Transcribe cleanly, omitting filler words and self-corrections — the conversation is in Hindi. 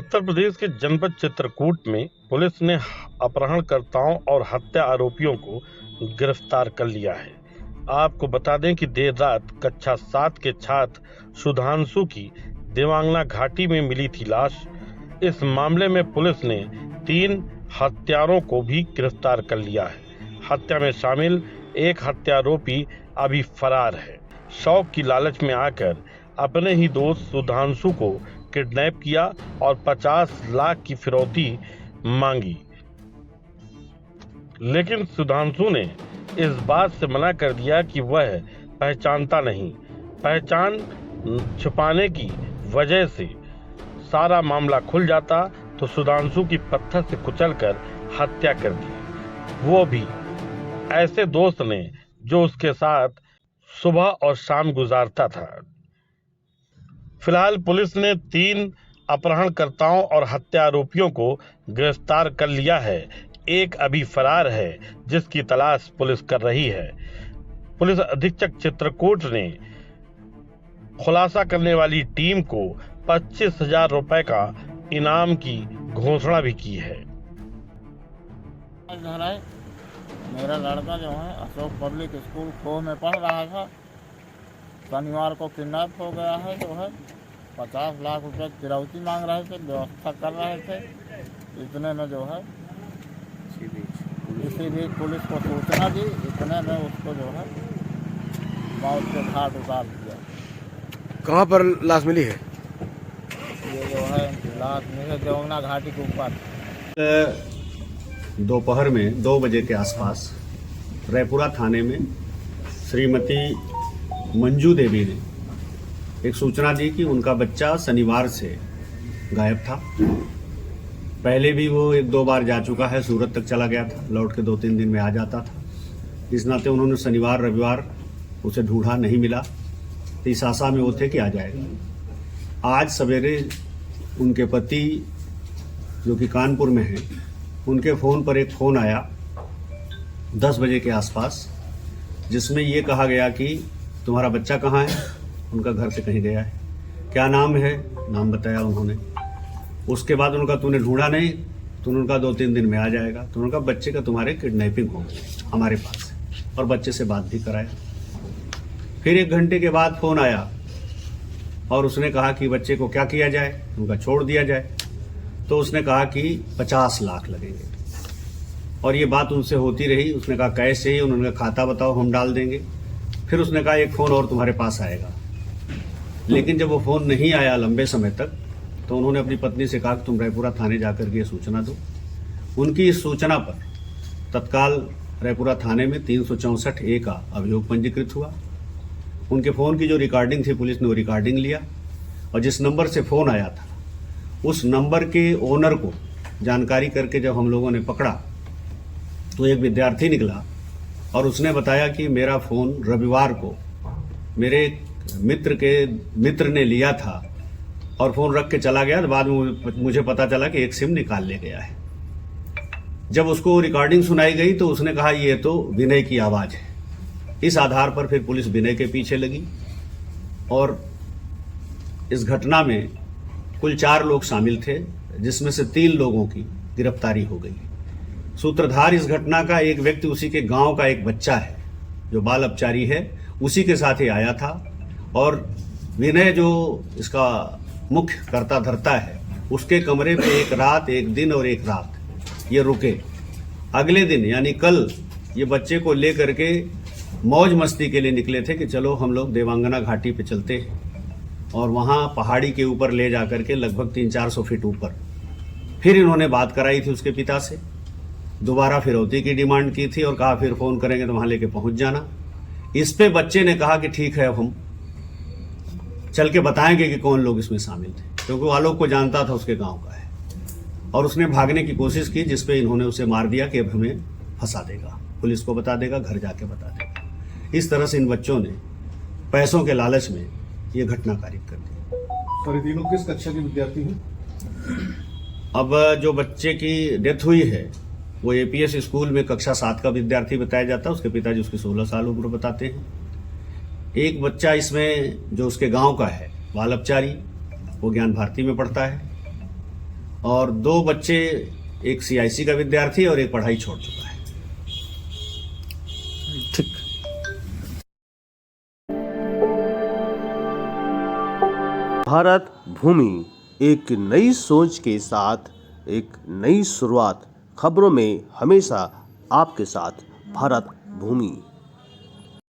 उत्तर प्रदेश के जनपद चित्रकूट में पुलिस ने अपहरणकर्ताओं और हत्या आरोपियों को गिरफ्तार कर लिया है। आपको बता दें कि देर रात कक्षा 7 के छात्र सुधांशु की देवांगना घाटी में मिली थी लाश। इस मामले में पुलिस ने 3 हत्यारों को भी गिरफ्तार कर लिया है। हत्या में शामिल एक हत्यारोपी अभी फरार है। शौक की लालच में आकर अपने ही दोस्त सुधांशु को किडनैप किया और 50 लाख की फिरौती मांगी, लेकिन सुधांशु ने इस बात से मना कर दिया कि वह पहचानता नहीं। पहचान छुपाने की वजह से सारा मामला खुल जाता तो सुधांशु की पत्थर से कुचलकर हत्या कर दी, वो भी ऐसे दोस्त ने जो उसके साथ सुबह और शाम गुजारता था। फिलहाल पुलिस ने 3 अपहरणकर्ताओं और हत्या आरोपियों को गिरफ्तार कर लिया है। एक अभी फरार है, जिसकी तलाश पुलिस कर रही है। पुलिस अधीक्षक चित्रकूट ने खुलासा करने वाली टीम को 25,000 रुपए का इनाम की घोषणा भी की है। मेरा लड़का जो है अशोक पब्लिक स्कूल खो में पढ़ रहा था। शनिवार को किडनैप हो गया है। जो है 50 लाख रुपए फिरौती मांग रहे थे, व्यवस्था कर रहे थे। इतने में जो है इसी भी पुलिस को सूचना दी। इतने में उसको जो है मौत के घाट उतार दिया। कहाँ पर लाश मिली है? ये जो है लाश मिली देवंगना घाटी के ऊपर। दोपहर में 2 बजे के आसपास रायपुरा थाने में श्रीमती मंजू देवी ने एक सूचना दी कि उनका बच्चा शनिवार से गायब था। पहले भी वो 1-2 बार जा चुका है, सूरत तक चला गया था, लौट के 2-3 दिन में आ जाता था। इस नाते उन्होंने शनिवार रविवार उसे ढूंढा, नहीं मिला। तो इस आशा में वो थे कि आ जाएगा। आज सवेरे उनके पति जो कि कानपुर में हैं, उनके फ़ोन पर एक फ़ोन आया 10 बजे के आसपास, जिसमें ये कहा गया कि तुम्हारा बच्चा कहाँ है? उनका घर से कहीं गया है। क्या नाम है? नाम बताया उन्होंने। उसके बाद उनका तूने ढूंढा नहीं? तो उनका 2-3 दिन में आ जाएगा। तो उनका बच्चे का तुम्हारे किडनैपिंग हो गई हमारे पास, और बच्चे से बात भी कराया। फिर 1 घंटे के बाद फ़ोन आया और उसने कहा कि बच्चे को क्या किया जाए, उनका छोड़ दिया जाए। तो उसने कहा कि 50 लाख लगेंगे, और ये बात उनसे होती रही। उसने कहा कैसे ही? उन्होंने कहा खाता बताओ, हम डाल देंगे। फिर उसने कहा एक फ़ोन और तुम्हारे पास आएगा। लेकिन जब वो फ़ोन नहीं आया लंबे समय तक, तो उन्होंने अपनी पत्नी से कहा कि तुम रायपुरा थाने जाकर के ये सूचना दो। उनकी इस सूचना पर तत्काल रायपुरा थाने में 364A का अभियोग पंजीकृत हुआ। उनके फ़ोन की जो रिकॉर्डिंग थी, पुलिस ने वो रिकॉर्डिंग लिया, और जिस नंबर से फ़ोन आया था उस नंबर के ओनर को जानकारी करके जब हम लोगों ने पकड़ा, तो एक विद्यार्थी निकला और उसने बताया कि मेरा फ़ोन रविवार को मेरे मित्र ने लिया था और फ़ोन रख के चला गया। तो बाद में मुझे पता चला कि एक सिम निकाल ले गया है। जब उसको रिकॉर्डिंग सुनाई गई तो उसने कहा ये तो विनय की आवाज़ है। इस आधार पर फिर पुलिस विनय के पीछे लगी, और इस घटना में कुल 4 लोग शामिल थे, जिसमें से 3 लोगों की गिरफ्तारी हो गई। सूत्रधार इस घटना का एक व्यक्ति उसी के गांव का एक बच्चा है जो बाल अपचारी है, उसी के साथ ही आया था। और विनय जो इसका मुख्य कर्ता धर्ता है, उसके कमरे पे एक रात, एक दिन और एक रात ये रुके। अगले दिन यानी कल ये बच्चे को ले करके मौज मस्ती के लिए निकले थे कि चलो हम लोग देवांगना घाटी पे चलते हैं, और वहाँ पहाड़ी के ऊपर ले जा करके लगभग 300-400 फीट ऊपर। फिर इन्होंने बात कराई थी उसके पिता से, दोबारा फिरौती की डिमांड की थी और कहा फिर फ़ोन करेंगे तो वहाँ लेके पहुँच जाना। इस पे बच्चे ने कहा कि ठीक है, अब हम चल के बताएंगे कि कौन लोग इसमें शामिल थे, क्योंकि वो आलोक को जानता था, उसके गांव का है। और उसने भागने की कोशिश की, जिसपे इन्होंने उसे मार दिया कि अब हमें फंसा देगा, पुलिस को बता देगा, घर जाके बता देगा। इस तरह से इन बच्चों ने पैसों के लालच में ये घटना कारित कर दी। और ये तीनों किस कक्षा के विद्यार्थी हैं? अब जो बच्चे की डेथ हुई है वो APS स्कूल में कक्षा 7 का विद्यार्थी बताया जाता है। उसके पिताजी उसकी 16 साल उम्र बताते हैं। एक बच्चा इसमें जो उसके गांव का है बाल अपचारी, वो ज्ञान भारती में पढ़ता है। और 2 बच्चे, एक CIC का विद्यार्थी और एक पढ़ाई छोड़ चुका है। ठीक। भारत भूमि एक नई सोच के साथ एक नई शुरुआत, खबरों में हमेशा आपके साथ भारत भूमि।